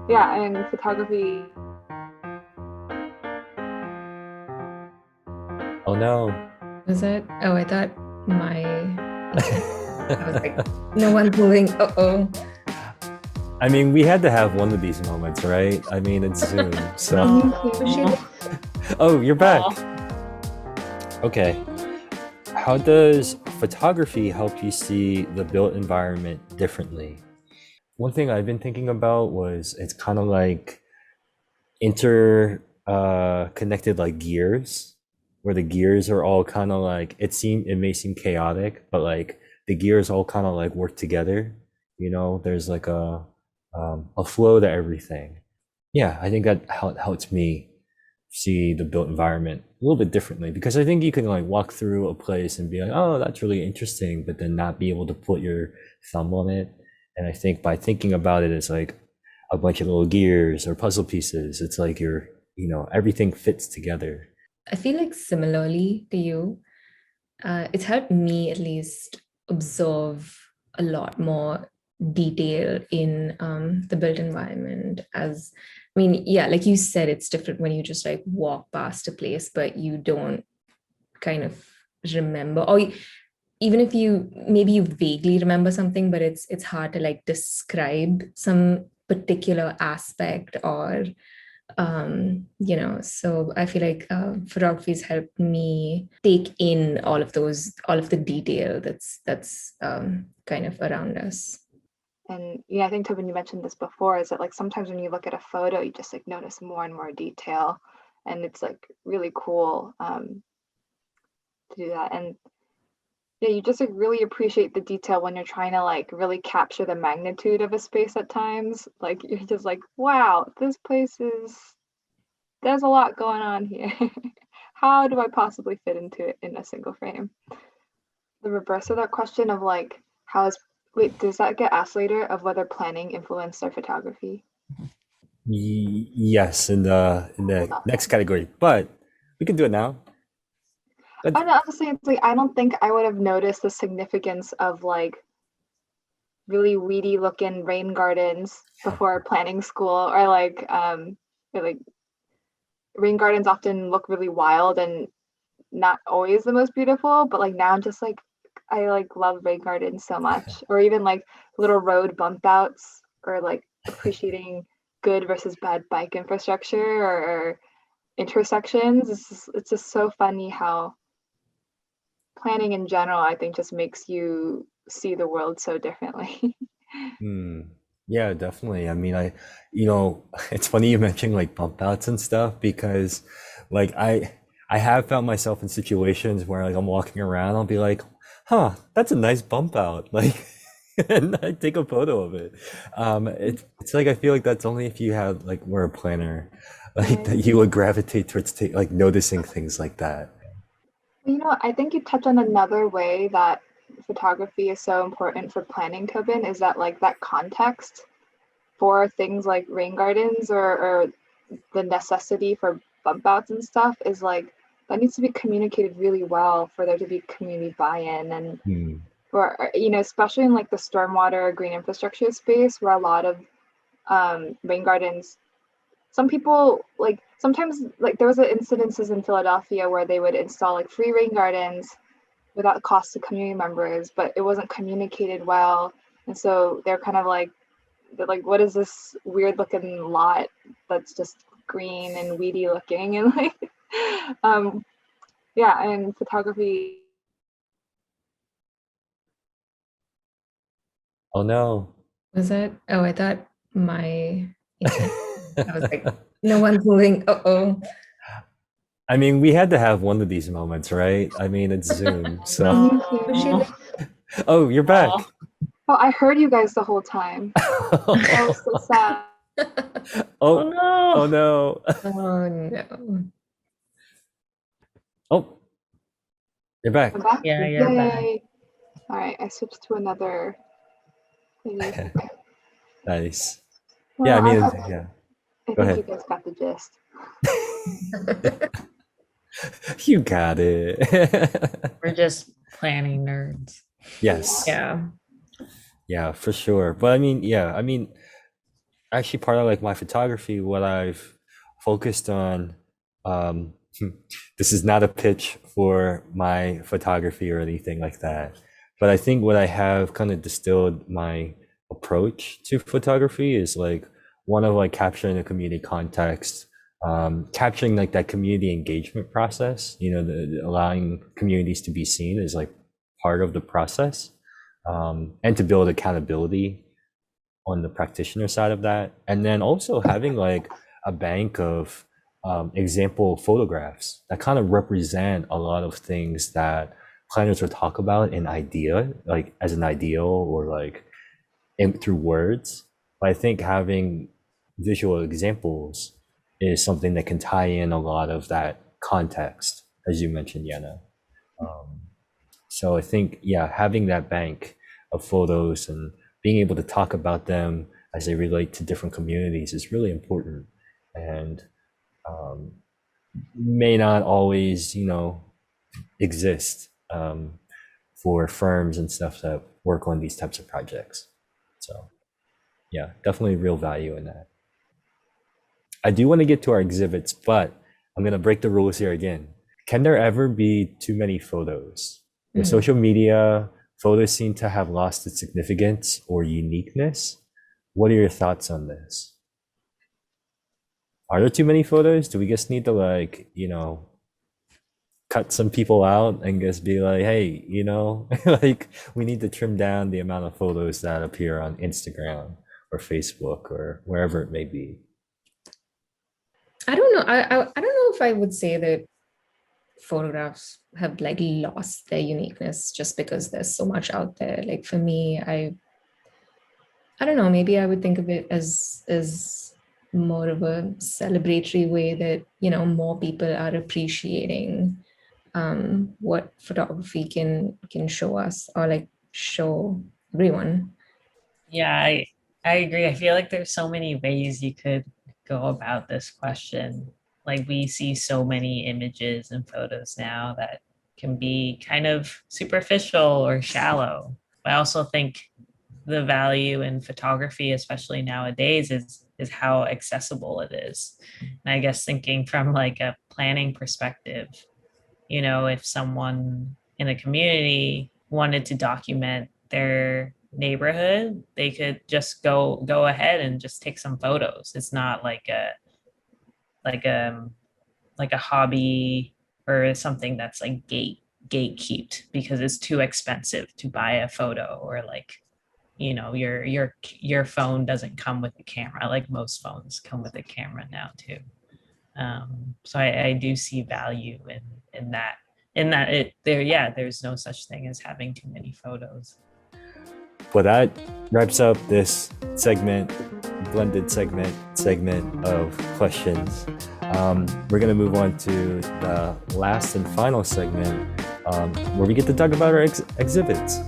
Yeah, and photography. Oh no. Was it? Oh, I thought my internet. I was like, no one's moving. Uh-oh. I mean, we had to have one of these moments, right? I mean, it's Zoom, so. Oh, you're back. Okay. How does photography help you see the built environment differently? One thing I've been thinking about was it's kind of like connected like gears, where the gears are all kind of like it may seem chaotic, but like the gears all kind of like work together. There's like a flow to everything. Yeah, I think that helps me see the built environment a little bit differently, because I think you can like walk through a place and be like, oh, that's really interesting, but then not be able to put your thumb on it. And I think by thinking about it as like a bunch of little gears or puzzle pieces, it's like everything fits together. I feel like similarly to you, it's helped me at least observe a lot more detail in the built environment. As I mean, yeah, like you said, it's different when you just like walk past a place, but you don't kind of remember, or even if you maybe you vaguely remember something, but it's hard to like describe some particular aspect or so I feel like photography has helped me take in all of the detail that's kind of around us. And yeah, I think Tobin, you mentioned this before, is that like sometimes when you look at a photo, you just like notice more and more detail, and it's like really cool to do that. And yeah, you just like really appreciate the detail when you're trying to like really capture the magnitude of a space at times. Like you're just like, wow, this place is there's a lot going on here. How do I possibly fit into it in a single frame? The reverse of that question of like, how is wait, does that get asked later of whether planning influenced our photography? Yes, in the next category, but we can do it now. I know, honestly, it's like I don't think I would have noticed the significance of like really weedy looking rain gardens before planning school, or like rain gardens often look really wild and not always the most beautiful, but like now I'm just like I like love rain gardens so much, or even like little road bump outs, or like appreciating good versus bad bike infrastructure, or intersections. It's just so funny how planning in general, I think, just makes you see the world so differently. Hmm. Yeah, definitely. I mean, it's funny you mentioned like bump outs and stuff, because like I have found myself in situations where like I'm walking around, I'll be like, huh, that's a nice bump out. Like, and I take a photo of it. It's like I feel like that's only if you have like were a planner, like Right. that you would gravitate towards like noticing things like that. I think you touched on another way that photography is so important for planning, Tobin, is that like that context for things like rain gardens, or the necessity for bump outs and stuff is like that needs to be communicated really well for there to be community buy-in. And Hmm. for especially in like the stormwater green infrastructure space, where a lot of rain gardens, some people like sometimes, like there was incidences in Philadelphia where they would install like free rain gardens without cost to community members, but it wasn't communicated well. And so they're like, what is this weird looking lot that's just green and weedy looking? And like, um, yeah, and photography. Oh no. Was it? Oh, I thought my internet. I was like, no one's moving. Uh-oh. I mean, we had to have one of these moments, right? I mean, it's Zoom, so. Me Was she too. like, Oh, you're back. Oh, I heard you guys the whole time. That was so sad. Oh, oh no. oh no. Oh, you're back. I'm back. Yeah, you're back. Yay! All right, I switched to another thingy. Okay. Nice. Yeah, Well, I mean, yeah. I Go think you ahead. guys got the gist. You got it. We're just planning nerds. Yes. Yeah. Yeah, for sure. But I mean, yeah, I mean, actually part of like my photography, what I've focused on, um, this is not a pitch for my photography or anything like that, but I think what I have kind of distilled my approach to photography is like one of like capturing the community context, capturing like that community engagement process, allowing communities to be seen is like part of the process, and to build accountability on the practitioner side of that. And then also having like a bank of example photographs that kind of represent a lot of things that planners would talk about in idea, like as an ideal or like through words. But I think having visual examples is something that can tie in a lot of that context, as you mentioned, Yeana. So I think, yeah, having that bank of photos and being able to talk about them as they relate to different communities is really important, and may not always, exist for firms and stuff that work on these types of projects. So yeah, definitely real value in that. I do want to get to our exhibits, but I'm going to break the rules here again. Can there ever be too many photos? With social media, photos seem to have lost its significance or uniqueness. What are your thoughts on this? Are there too many photos? Do we just need to like, cut some people out and just be like, hey, like we need to trim down the amount of photos that appear on Instagram or Facebook or wherever it may be? I don't know. I don't know if I would say that photographs have like lost their uniqueness just because there's so much out there. Like for me, I don't know, maybe I would think of it as more of a celebratory way that, more people are appreciating what photography can show us, or like show everyone. Yeah, I agree. I feel like there's so many ways you could go about this question. Like we see so many images and photos now that can be kind of superficial or shallow. I also think the value in photography, especially nowadays, is how accessible it is. And I guess thinking from like a planning perspective, if someone in a community wanted to document their neighborhood, they could just go ahead and just take some photos. It's not like like a like a hobby or something that's like gatekept because it's too expensive to buy a photo, or like your phone doesn't come with a camera. Like most phones come with a camera now too. So I do see value in that there's no such thing as having too many photos. Well, that wraps up this blended segment of questions. We're going to move on to the last and final segment, where we get to talk about our exhibits.